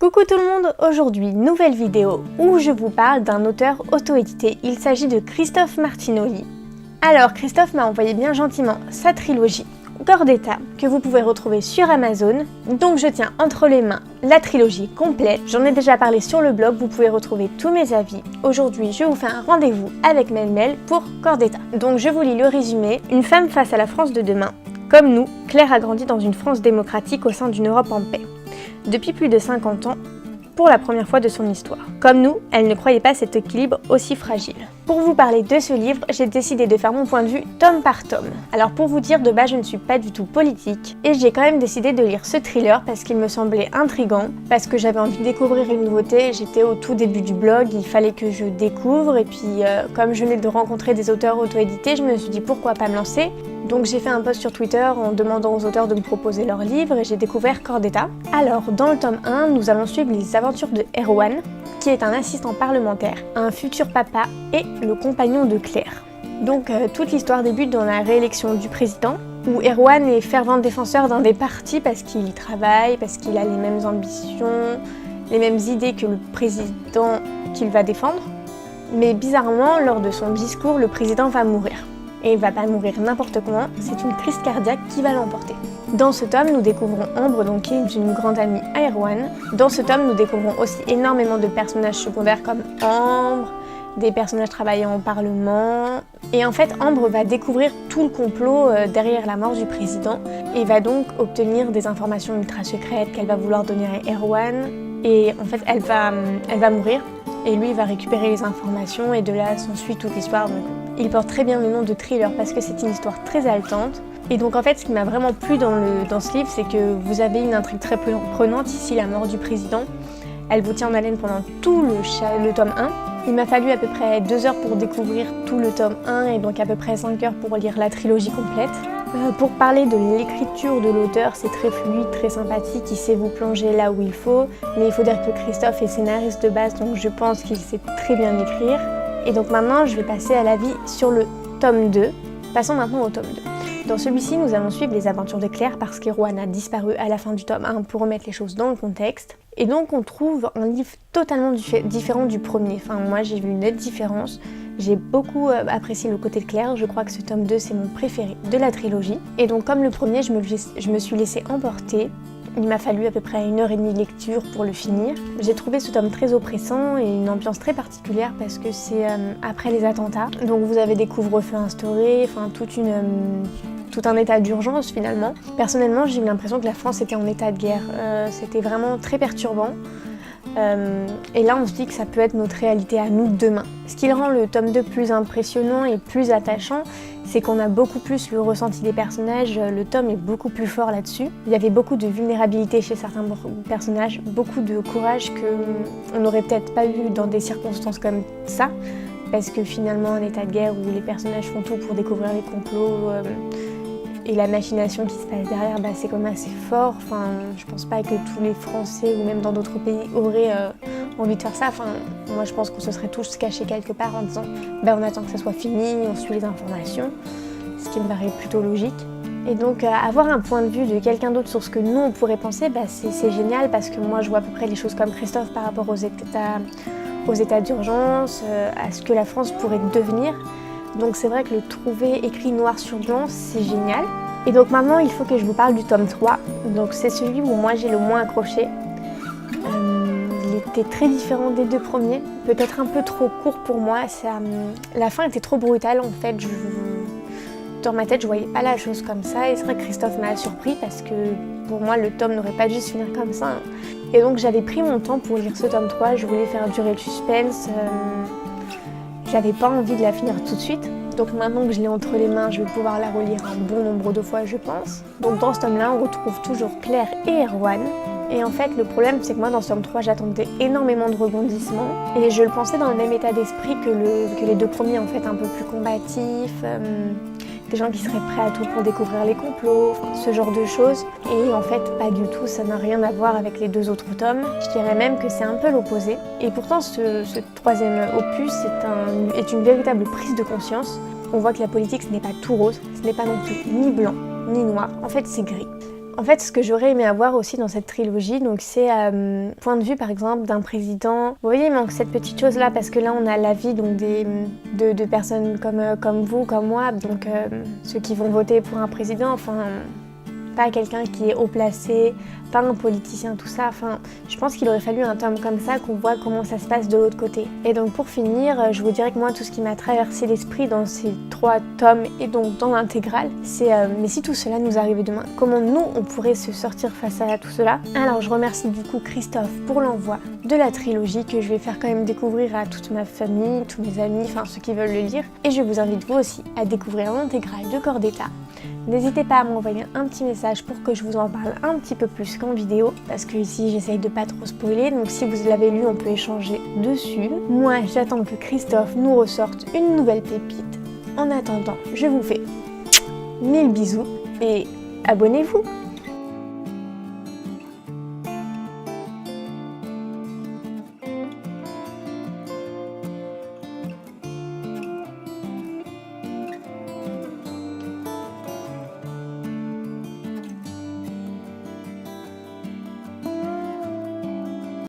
Coucou tout le monde, aujourd'hui nouvelle vidéo où je vous parle d'un auteur auto-édité, il s'agit de Christophe Martinoli. Alors Christophe m'a envoyé bien gentiment sa trilogie Corps d'État que vous pouvez retrouver sur Amazon, donc je tiens entre les mains la trilogie complète, j'en ai déjà parlé sur le blog, vous pouvez retrouver tous mes avis. Aujourd'hui je vous fais un rendez-vous avec Mel pour Corps d'État. Donc je vous lis le résumé, une femme face à la France de demain. Comme nous, Claire a grandi dans une France démocratique au sein d'une Europe en paix. Depuis plus de 50 ans, pour la première fois de son histoire. Comme nous, elle ne croyait pas cet équilibre aussi fragile. Pour vous parler de ce livre, j'ai décidé de faire mon point de vue tome par tome. Alors pour vous dire, de base je ne suis pas du tout politique, et j'ai quand même décidé de lire ce thriller parce qu'il me semblait intriguant, parce que j'avais envie de découvrir une nouveauté, j'étais au tout début du blog, il fallait que je découvre, et puis comme je venais de rencontrer des auteurs auto-édités, je me suis dit pourquoi pas me lancer. Donc j'ai fait un post sur Twitter en demandant aux auteurs de me proposer leurs livres et j'ai découvert Corps d'État. Alors dans le tome 1, nous allons suivre les aventures de Erwan, qui est un assistant parlementaire, un futur papa et le compagnon de Claire. Donc toute l'histoire débute dans la réélection du président, où Erwan est fervent défenseur d'un des partis parce qu'il y travaille, parce qu'il a les mêmes ambitions, les mêmes idées que le président qu'il va défendre. Mais bizarrement, lors de son discours, le président va mourir. Et il va pas mourir n'importe comment, c'est une crise cardiaque qui va l'emporter. Dans ce tome, nous découvrons Ambre, donc, qui est une grande amie à Erwan. Dans ce tome, nous découvrons aussi énormément de personnages secondaires comme Ambre, des personnages travaillant au Parlement. Et en fait, Ambre va découvrir tout le complot derrière la mort du président et va donc obtenir des informations ultra secrètes qu'elle va vouloir donner à Erwan. Et en fait, elle va mourir. Et lui, il va récupérer les informations et de là s'ensuit toute l'histoire. Donc, il porte très bien le nom de thriller parce que c'est une histoire très haletante. Et donc en fait, ce qui m'a vraiment plu dans ce livre, c'est que vous avez une intrigue très prenante. Ici, la mort du président, elle vous tient en haleine pendant tout le tome 1. Il m'a fallu à peu près 2 heures pour découvrir tout le tome 1 et donc à peu près 5 heures pour lire la trilogie complète. Pour parler de l'écriture de l'auteur, c'est très fluide, très sympathique, il sait vous plonger là où il faut. Mais il faut dire que Christophe est scénariste de base, donc je pense qu'il sait très bien écrire. Et donc maintenant, je vais passer à l'avis sur le tome 2. Passons maintenant au tome 2. Dans celui-ci, nous allons suivre les aventures de Claire parce qu'Erwan a disparu à la fin du tome 1 pour remettre les choses dans le contexte. Et donc on trouve un livre totalement différent du premier. Enfin, moi j'ai vu une nette différence. J'ai beaucoup apprécié le côté de Claire, je crois que ce tome 2 c'est mon préféré de la trilogie. Et donc comme le premier, je me suis laissée emporter. Il m'a fallu à peu près 1h30 de lecture pour le finir. J'ai trouvé ce tome très oppressant et une ambiance très particulière parce que c'est après les attentats. Donc vous avez des couvre-feux instaurés, enfin tout un état d'urgence finalement. Personnellement, j'ai eu l'impression que la France était en état de guerre. C'était vraiment très perturbant. Et là, on se dit que ça peut être notre réalité à nous demain. Ce qui rend le tome 2 plus impressionnant et plus attachant, c'est qu'on a beaucoup plus le ressenti des personnages, le tome est beaucoup plus fort là-dessus. Il y avait beaucoup de vulnérabilité chez certains personnages, beaucoup de courage qu'on n'aurait peut-être pas eu dans des circonstances comme ça, parce que finalement, un état de guerre où les personnages font tout pour découvrir les complots, et la machination qui se passe derrière, c'est quand même assez fort. Enfin, je pense pas que tous les Français ou même dans d'autres pays auraient envie de faire ça. Enfin, moi je pense qu'on se serait tous cachés quelque part en disant on attend que ça soit fini, on suit les informations, ce qui me paraît plutôt logique. Et donc avoir un point de vue de quelqu'un d'autre sur ce que nous on pourrait penser, c'est génial parce que moi je vois à peu près les choses comme Christophe par rapport aux états d'urgence, à ce que la France pourrait devenir. Donc c'est vrai que le trouver écrit noir sur blanc, c'est génial. Et donc maintenant, il faut que je vous parle du tome 3. Donc c'est celui où moi j'ai le moins accroché. Il était très différent des 2 premiers, peut-être un peu trop court pour moi. La fin était trop brutale en fait. Dans ma tête, je voyais pas la chose comme ça. Et c'est vrai que Christophe m'a surpris parce que pour moi, le tome n'aurait pas dû se finir comme ça. Et donc j'avais pris mon temps pour lire ce tome 3. Je voulais faire durer le suspense. J'avais pas envie de la finir tout de suite, donc maintenant que je l'ai entre les mains, je vais pouvoir la relire un bon nombre de fois, je pense. Donc dans ce tome-là, on retrouve toujours Claire et Erwan. Et en fait, le problème, c'est que moi, dans ce tome 3, j'attendais énormément de rebondissements. Et je le pensais dans le même état d'esprit que les 2 premiers, en fait, un peu plus combatifs. Des gens qui seraient prêts à tout pour découvrir les complots, ce genre de choses. Et en fait, pas du tout, ça n'a rien à voir avec les 2 autres tomes. Je dirais même que c'est un peu l'opposé. Et pourtant, ce 3e opus est une véritable prise de conscience. On voit que la politique, ce n'est pas tout rose, ce n'est pas non plus ni blanc, ni noir. En fait, c'est gris. En fait, ce que j'aurais aimé avoir aussi dans cette trilogie, donc c'est point de vue par exemple d'un président. Vous voyez, il manque cette petite chose là parce que là on a l'avis donc de personnes comme vous, comme moi, donc ceux qui vont voter pour un président, enfin pas quelqu'un qui est haut placé, pas un politicien, tout ça. Enfin, je pense qu'il aurait fallu un tome comme ça qu'on voit comment ça se passe de l'autre côté. Et donc pour finir, je vous dirais que moi tout ce qui m'a traversé l'esprit dans ces 3 tomes et donc dans l'intégrale, c'est mais si tout cela nous arrivait demain, comment nous on pourrait se sortir face à tout cela? Alors je remercie du coup Christophe pour l'envoi de la trilogie que je vais faire quand même découvrir à toute ma famille, tous mes amis, enfin ceux qui veulent le lire. Et je vous invite vous aussi à découvrir l'intégrale de Corps d'État. N'hésitez pas à m'envoyer un petit message pour que je vous en parle un petit peu plus qu'en vidéo, parce que ici j'essaye de pas trop spoiler, donc si vous l'avez lu on peut échanger dessus. Moi j'attends que Christophe nous ressorte une nouvelle pépite. En attendant, je vous fais 1000 bisous et abonnez-vous!